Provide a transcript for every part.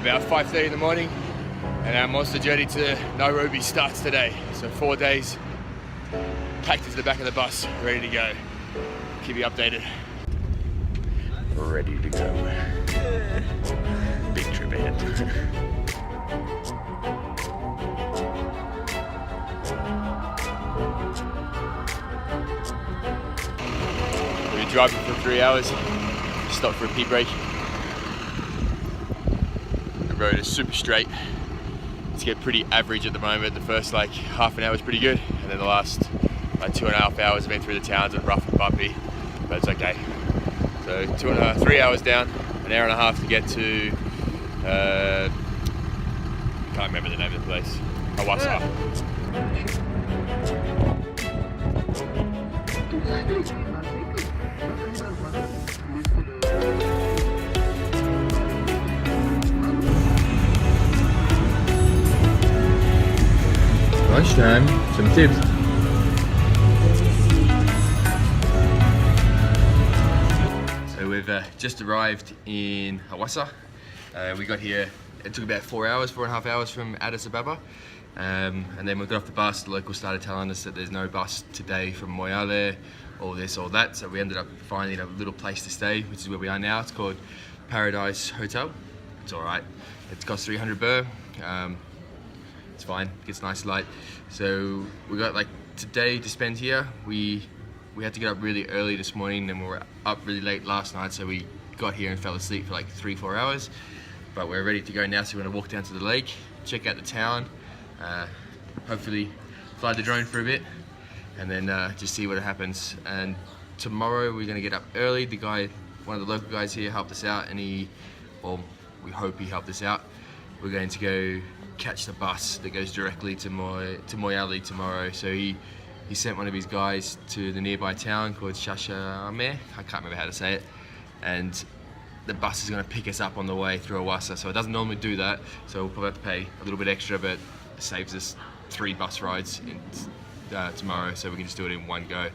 about 5:30 in the morning, and our monster journey to Nairobi starts today. So 4 days, packed into the back of the bus, ready to go. Keep you updated. Ready to go. Big trip ahead. We've been driving for 3 hours, stopped for a pee break. The road is super straight. It's getting pretty average at the moment. The first like half an hour was pretty good, and then the last like 2.5 hours have been through the towns and rough and bumpy, but it's okay. So 3 hours down, an hour and a half to get to, can't remember the name of the place, Awasa. Lunchtime, some tips. So we've just arrived in Awasa. We got here, it took about 4.5 hours from Addis Ababa. And then we got off the bus, the locals started telling us that there's no bus today from Moyale, all this, all that. So we ended up finding a little place to stay, which is where we are now. It's called Paradise Hotel. It's all right. It costs 300 birr. It's fine, gets nice light. So we got like today to spend here. We had to get up really early this morning, and we were up really late last night, so we got here and fell asleep for like 3-4 hours. But we're ready to go now, so we're gonna walk down to the lake, check out the town, hopefully fly the drone for a bit, and then just see what happens. And tomorrow we're gonna get up early. The guy, one of the local guys here, helped us out, and we hope he helped us out. We're going to go catch the bus that goes directly to Moyale tomorrow. So he sent one of his guys to the nearby town called Shashameh. I can't remember how to say it. And the bus is going to pick us up on the way through Awasa. So it doesn't normally do that. So we'll probably have to pay a little bit extra, but it saves us 3 bus rides tomorrow. So we can just do it in one go.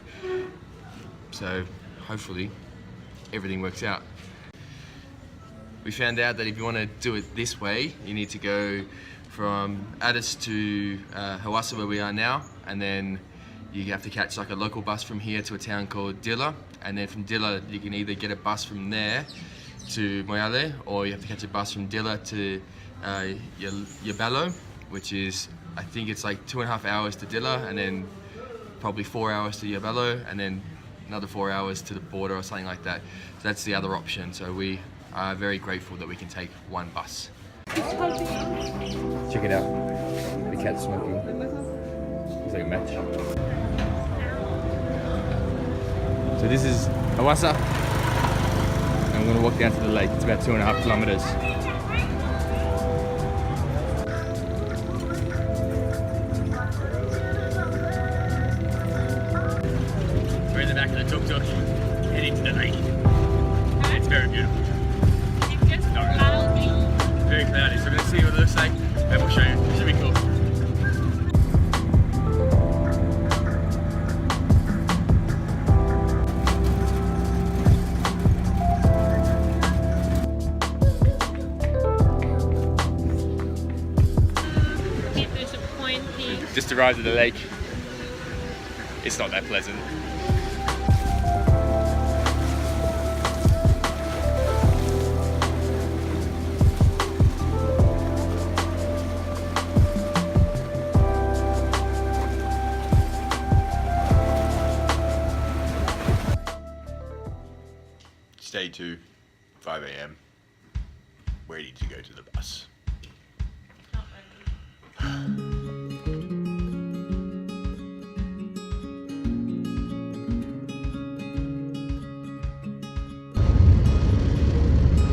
So hopefully everything works out. We found out that if you want to do it this way, you need to go from Addis to Awasa, where we are now, and then you have to catch like a local bus from here to a town called Dilla, and then from Dilla you can either get a bus from there to Moyale, or you have to catch a bus from Dilla to Yabalo, which is, I think it's like 2.5 hours to Dilla, and then probably 4 hours to Yabalo, and then another 4 hours to the border or something like that. So that's the other option. So we are very grateful that we can take one bus. Check it out. The cat's smoking. Looks like a match. So this is Awasa. And we're going to walk down to the lake. It's about 2.5 kilometers. We're in the back of the tuk-tuk, heading to the lake. It's very beautiful. Very cloudy, so we're going to see what it looks like, and we'll show you. It should be cool. Disappointing. Just arrived at the lake. It's not that pleasant. Stay to 5 AM, ready to go to the bus. Not ready.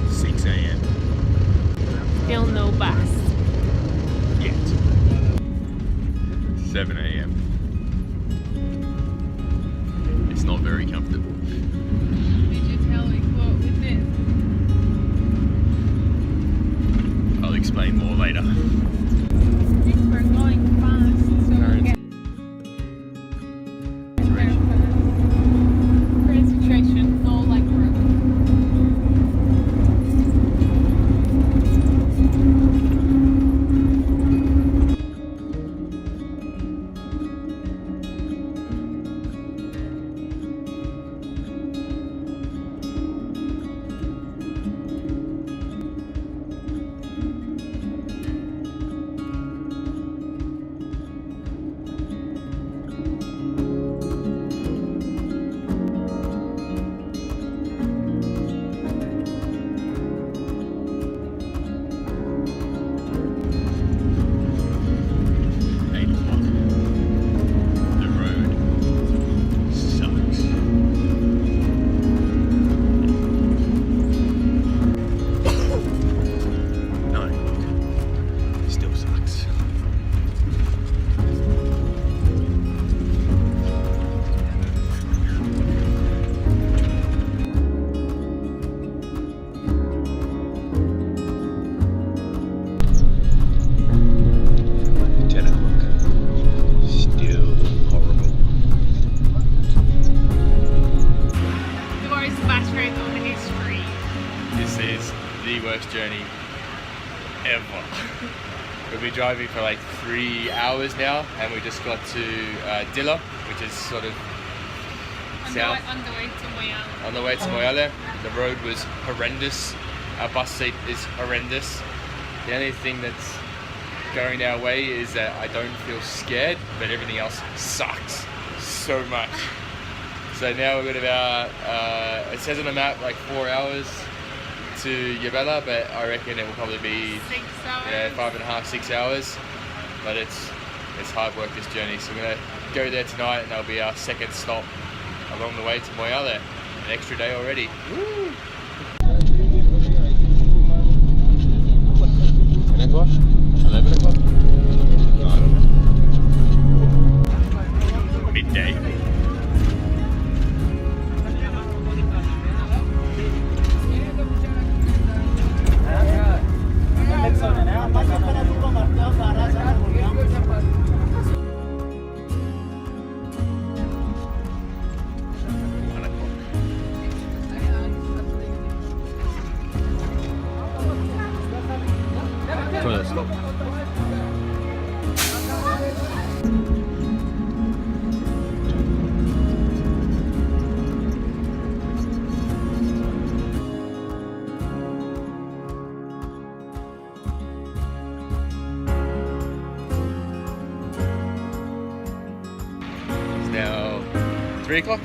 6 AM. Still no bus. Yet. 7 AM. It's not very comfortable. I'll explain more later. We're going fast, so we get current situation, no like road. driving for like 3 hours now, and we just got to Dilla, which is sort of south. On the way to Moyale. On the way to Moyale. The road was horrendous. Our bus seat is horrendous. The only thing that's going our way is that I don't feel scared, but everything else sucks so much. So now we've got about, it says on the map like 4 hours to Yabella, but I reckon it will probably be 6 hours. Yeah, 5.5, 6 hours. But it's hard work, this journey. So we're gonna go there tonight, and that'll be our second stop along the way to Moyale. An extra day already. Woo! 10 o'clock? 11 o'clock? I don't know. Midday. Toilet stop. It's now 3 o'clock,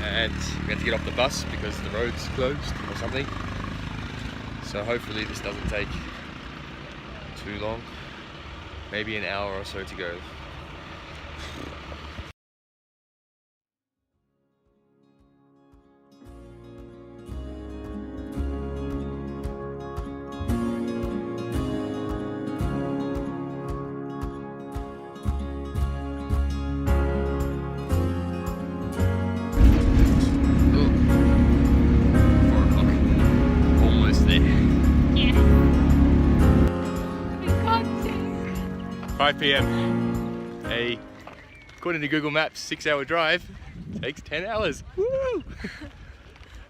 and we have to get off the bus because the road's closed or something. So hopefully this doesn't take too long, maybe an hour or so to go. Oh, 4 o'clock, almost there. Yeah. 5 p.m. According to Google Maps, 6-hour drive takes 10 hours. Woo!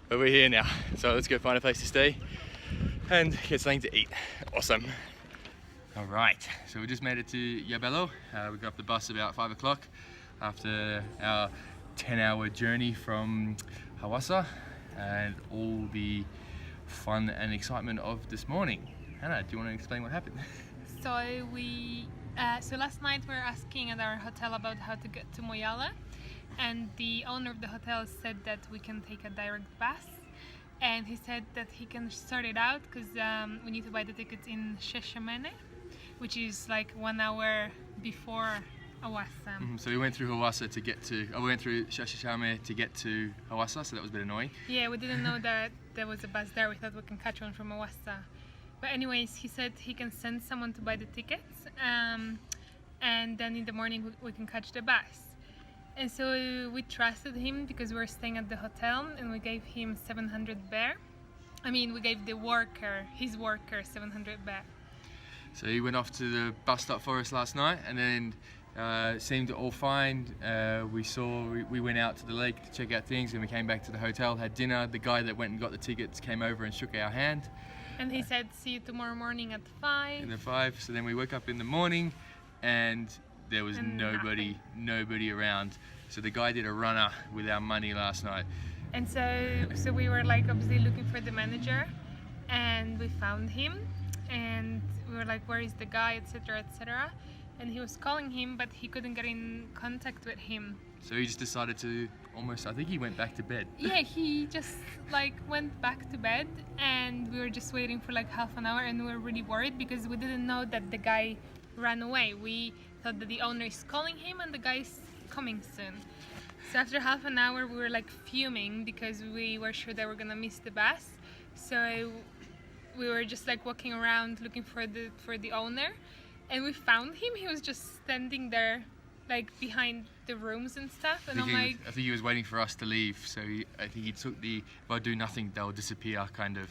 But we're here now, so let's go find a place to stay and get something to eat. Awesome. All right, so we just made it to Yabello. We got off the bus about 5 o'clock after our 10-hour journey from Awasa and all the fun and excitement of this morning. Hannah, do you want to explain what happened? So last night we were asking at our hotel about how to get to Moyale, and the owner of the hotel said that we can take a direct bus, and he said that he can sort it out because we need to buy the tickets in Sheshamene, which is like 1 hour before Awasa. So we went through Awasa to get to, we went through Shashishame to get to Awasa, so that was a bit annoying. Yeah, we didn't know that there was a bus there. We thought we can catch one from Awasa. But anyways, he said he can send someone to buy the tickets, and then in the morning we can catch the bus. And so we trusted him because we were staying at the hotel, and we gave him 700 bear. I mean, we gave the worker, his worker, 700 bear. So he went off to the bus stop for us last night, and then seemed all fine. We went out to the lake to check out things, and we came back to the hotel, had dinner. The guy that went and got the tickets came over and shook our hand. And he said, see you tomorrow morning at 5. At 5. So then we woke up in the morning, and there was nobody around. So the guy did a runner with our money last night. And so we were like obviously looking for the manager, and we found him, and we were like, where is the guy, etc., etc. And he was calling him, but he couldn't get in contact with him. So he just decided to I think he went back to bed. Yeah, he just like went back to bed, and we were just waiting for like half an hour, and we were really worried because we didn't know that the guy ran away. We thought that the owner is calling him and the guy is coming soon. So after half an hour we were like fuming because we were sure that we're gonna miss the bus. So we were just like walking around looking for the owner, and we found him. He was just standing there like behind the rooms and stuff, and I think he was waiting for us to leave, so I think he took the if I do nothing they'll disappear kind of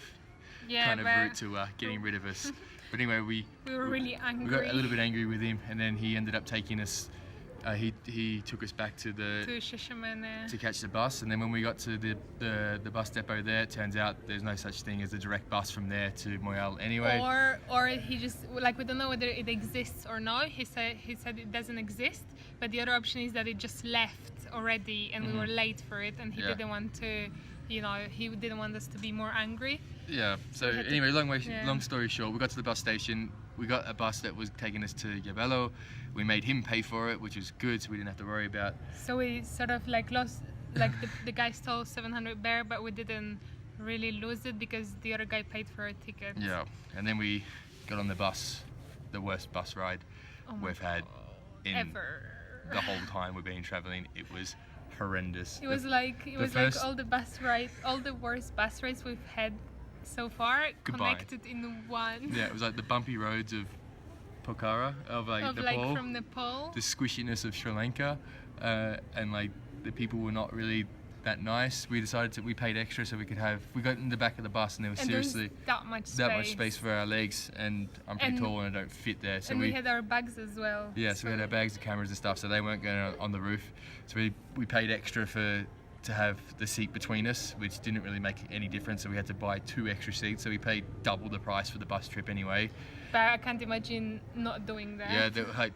route to getting rid of us. But anyway, we were really angry. We got a little bit angry with him, and then he ended up taking us he took us back to Shashamane. to catch the bus, and then when we got to the bus depot there, it turns out there's no such thing as a direct bus from there to Moyale anyway. Or he just, like, we don't know whether it exists or not. He said it doesn't exist, but the other option is that it just left already and we were late for it, and he didn't want to, you know, he didn't want us to be more angry. Yeah, so anyway, long story short, we got to the bus station. We got a bus that was taking us to Yabelo. We made him pay for it, which was good, so we didn't have to worry about. So we sort of like lost, like the guy stole 700 bear, but we didn't really lose it because the other guy paid for a ticket. Yeah, and then we got on the bus, the worst bus ride we've had in ever. The whole time we've been traveling. It was horrendous. It was like all the worst bus rides we've had so far connected in one. Yeah, it was like the bumpy roads of Pokhara, of Nepal, like from Nepal, the squishiness of Sri Lanka, and like the people were not really that nice. We decided we paid extra so we got in the back of the bus, and there was seriously that much space for our legs, and I'm pretty tall and I don't fit there. So we had our bags as well. Yeah, so we had our bags and cameras and stuff, so they weren't going on the roof. So we paid extra to have the seat between us, which didn't really make any difference, so we had to buy 2 extra seats, so we paid double the price for the bus trip anyway. But I can't imagine not doing that. Yeah,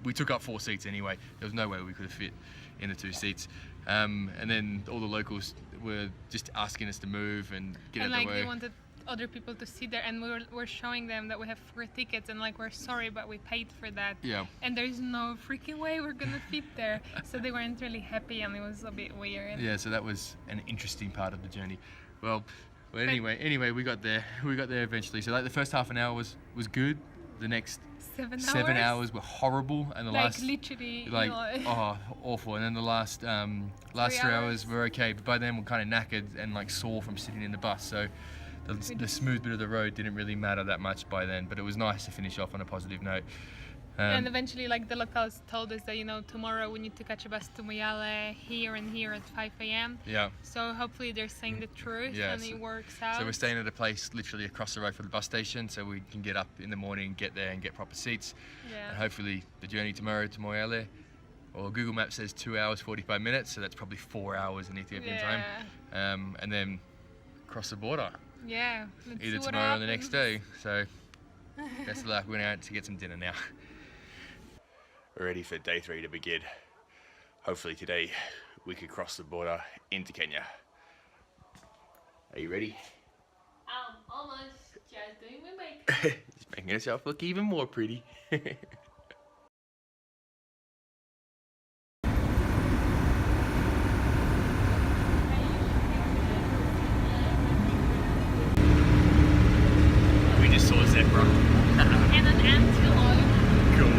we took up 4 seats anyway. There was no way we could have fit in the 2 seats. And then all the locals were just asking us to move and get out of the way. They wanted other people to sit there, and we're showing them that we have 4 tickets, and like, we're sorry, but we paid for that. Yeah. And there's no freaking way we're gonna fit there. So they weren't really happy, and it was a bit weird. Yeah, so that was an interesting part of the journey. Well, anyway, we got there. We got there eventually. So like the first half an hour was good. The next 7 hours were horrible, and the last literally awful. And then the last 3 hours were okay, but by then we're kind of knackered and like sore from sitting in the bus. So the smooth bit of the road didn't really matter that much by then, but it was nice to finish off on a positive note. And eventually, like, the locals told us that, you know, tomorrow we need to catch a bus to Moyale here and here at 5 a.m. Yeah. So hopefully they're saying the truth and it works out. So we're staying at a place literally across the road from the bus station, so we can get up in the morning, get there and get proper seats. Yeah. And hopefully the journey tomorrow to Moyale, or Google Maps says 2 hours 45 minutes, so that's probably 4 hours in Ethiopian time. And then cross the border. Yeah. Either tomorrow or the next day. So best of luck. We're going out to get some dinner now. We're ready for day 3 to begin. Hopefully today we could cross the border into Kenya. Are you ready? Almost. Just doing my makeup. Just making yourself look even more pretty. We just saw a zebra. And an antelope. Cool.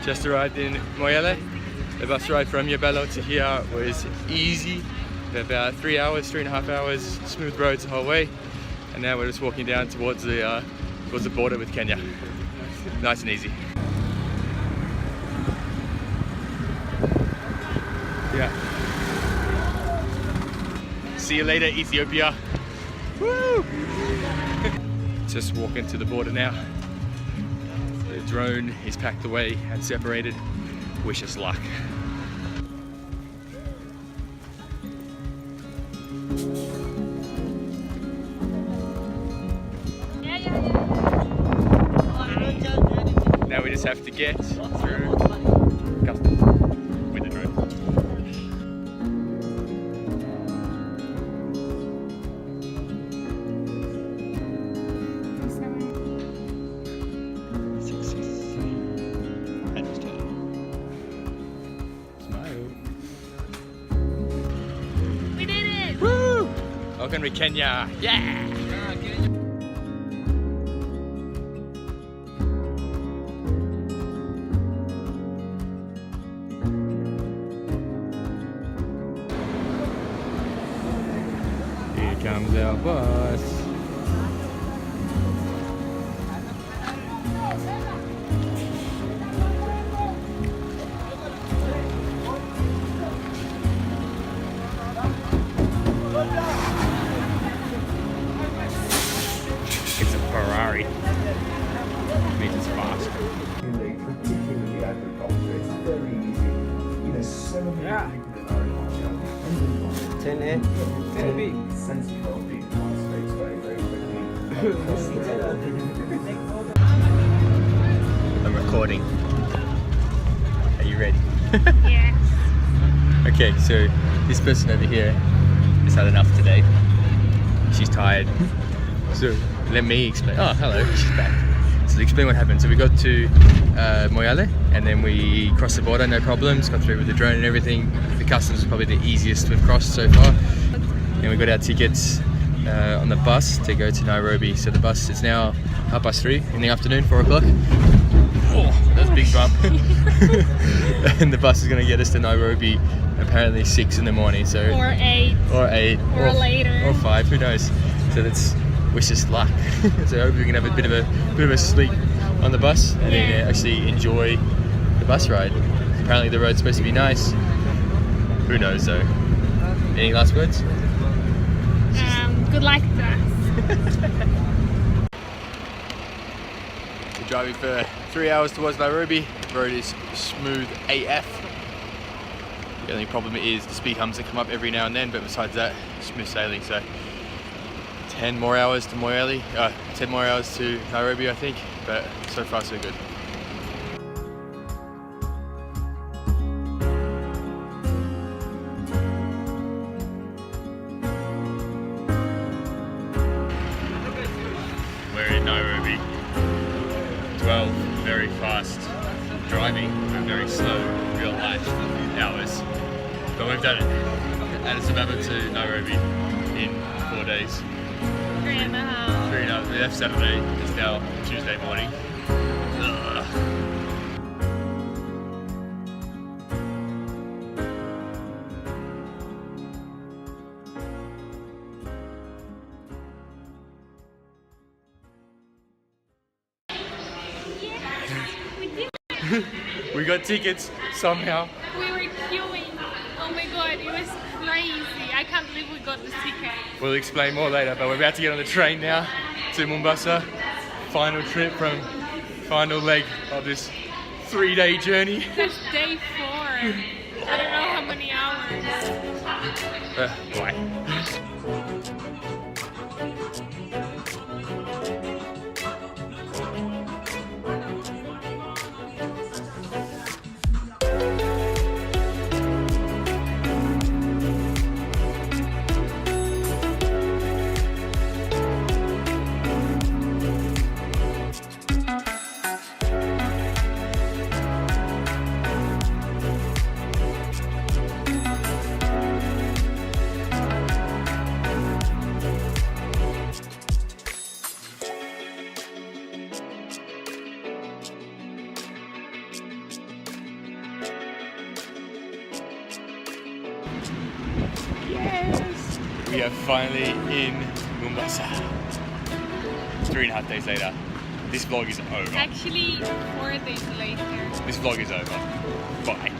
Just arrived in Moyale. The bus ride from Yabelo to here was easy. About 3.5 hours, smooth roads the whole way. And now we're just walking down towards the border with Kenya. Nice and easy. Yeah. See you later, Ethiopia. Woo! Just walking to the border now. The drone is packed away and separated. Wish us luck. Now we just have to get through customs with the drone. We did it! Woo! Welcome to Kenya. Yeah! Here comes our bus. hurry. Means it's fast. Particularly agriculture, it's very easy. You know, so many people in our area, 10A, 10B. sense of well-being in our space very, very quickly. I'm recording. Are you ready? Yes. Okay, so this person over here has had enough today. She's tired. So let me explain. Oh, hello, she's back. So to explain what happened. So we got to Moyale and then we crossed the border, no problems, got through with the drone and everything. The customs was probably the easiest we've crossed so far. And we got our tickets on the bus to go to Nairobi. So the bus is now 3:30 in the afternoon, 4 o'clock. Oh, that's a big bump. And the bus is going to get us to Nairobi apparently 6 in the morning. So Or 8. or 8 Or later. or 5, who knows. So that's wish us luck. So I hope we can have a bit of a sleep on the bus and then actually enjoy the bus ride. Apparently the road's supposed to be nice. Who knows though. Any last words? Good luck to us. We're driving for 3 hours towards Nairobi. The road is smooth AF. The only problem is the speed humps that come up every now and then, but besides that, smooth sailing. So 10 more hours to Moyale, 10 more hours to Nairobi, I think, but so far so good. We're in Nairobi. 12 very fast driving and very slow real life hours. But we've done it. Addis Ababa to Nairobi in 4 days. 3.5. 3.5. We left Saturday, it's now Tuesday morning. Ugh. We got tickets somehow. We were queuing. Oh my god, it was crazy. I can't believe we got the ticket. We'll explain more later, but we're about to get on the train now to Mombasa. Final trip final leg of this 3-day journey. That's day 4. I don't know how many hours. Bye. Yes! We are finally in Mombasa. 3.5 days later. This vlog is over. Actually, 4 days later. This vlog is over. Bye.